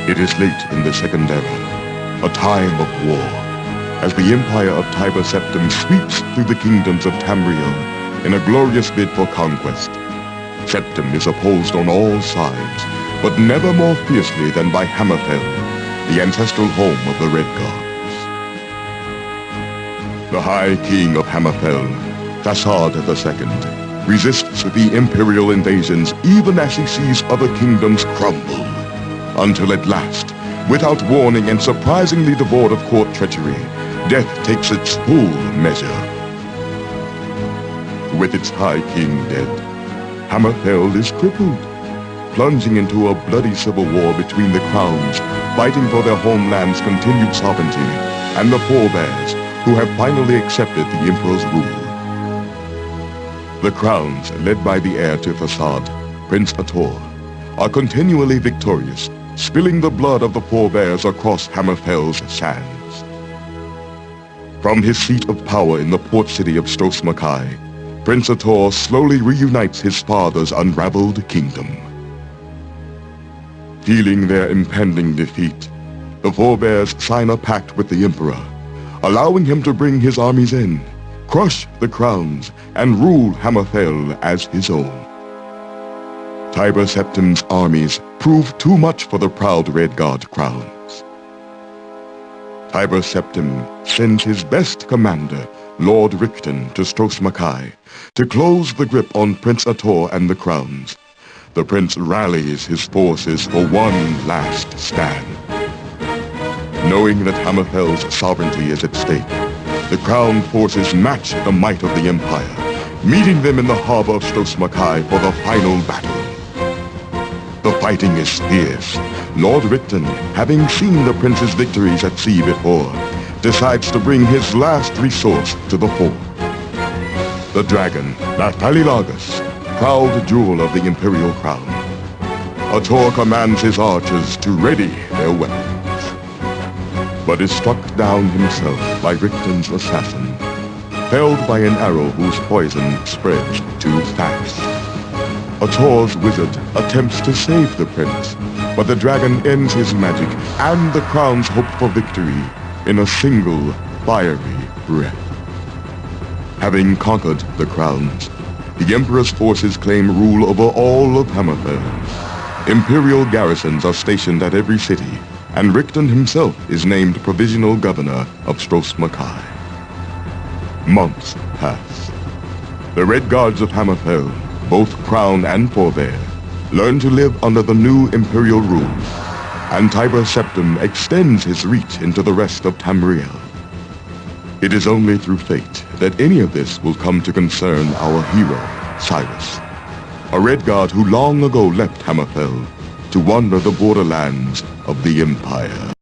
It is late in the Second Era, a time of war, as the empire of Tiber Septim sweeps through the kingdoms of Tamriel in a glorious bid for conquest. Septim is opposed on all sides, but never more fiercely than by Hammerfell, the ancestral home of the Red Gods. The High King of Hammerfell, Reduard II, resists the imperial invasions even as he sees other kingdoms crumble, until at last, without warning and surprisingly devoid of court treachery, death takes its full measure. With its High King dead, Hammerfell is crippled, plunging into a bloody civil war between the crowns, fighting for their homeland's continued sovereignty, and the forebears, who have finally accepted the Emperor's rule. The crowns, led by the heir to Reduard, Prince Ator, are continually victorious, spilling the blood of the forebears across Hammerfell's sands. From his seat of power in the port city of Stros-Makai, Prince Ator slowly reunites his father's unraveled kingdom. Feeling their impending defeat, the forebears sign a pact with the Emperor, allowing him to bring his armies in, crush the crowns, and rule Hammerfell as his own. Tiber Septim's armies prove too much for the proud Red God crowns. Tiber Septim sends his best commander, Lord Richten, to Stros-Makai to close the grip on Prince Ator and the crowns. The prince rallies his forces for one last stand. Knowing that Hammerfell's sovereignty is at stake, the crown forces match the might of the empire, meeting them in the harbor of Stros-Makai for the final battle. The fighting is fierce. Lord Richten, having seen the prince's victories at sea before, decides to bring his last resource to the fore. The dragon, Nathalilagus, proud jewel of the imperial crown. Ator commands his archers to ready their weapons, but is struck down himself by Richten's assassin, felled by an arrow whose poison spreads too fast. Ator's wizard attempts to save the prince, but the dragon ends his magic and the crown's hope for victory in a single fiery breath. Having conquered the crowns, the Emperor's forces claim rule over all of Hammerfell. Imperial garrisons are stationed at every city, and Richten himself is named provisional governor of Stros-Makai. Months pass. The Red Guards of Hammerfell, both crown and forebear, learn to live under the new imperial rule, and Tiber Septim extends his reach into the rest of Tamriel. It is only through fate that any of this will come to concern our hero, Cyrus, a Red Guard who long ago left Hammerfell to wander the borderlands of the Empire.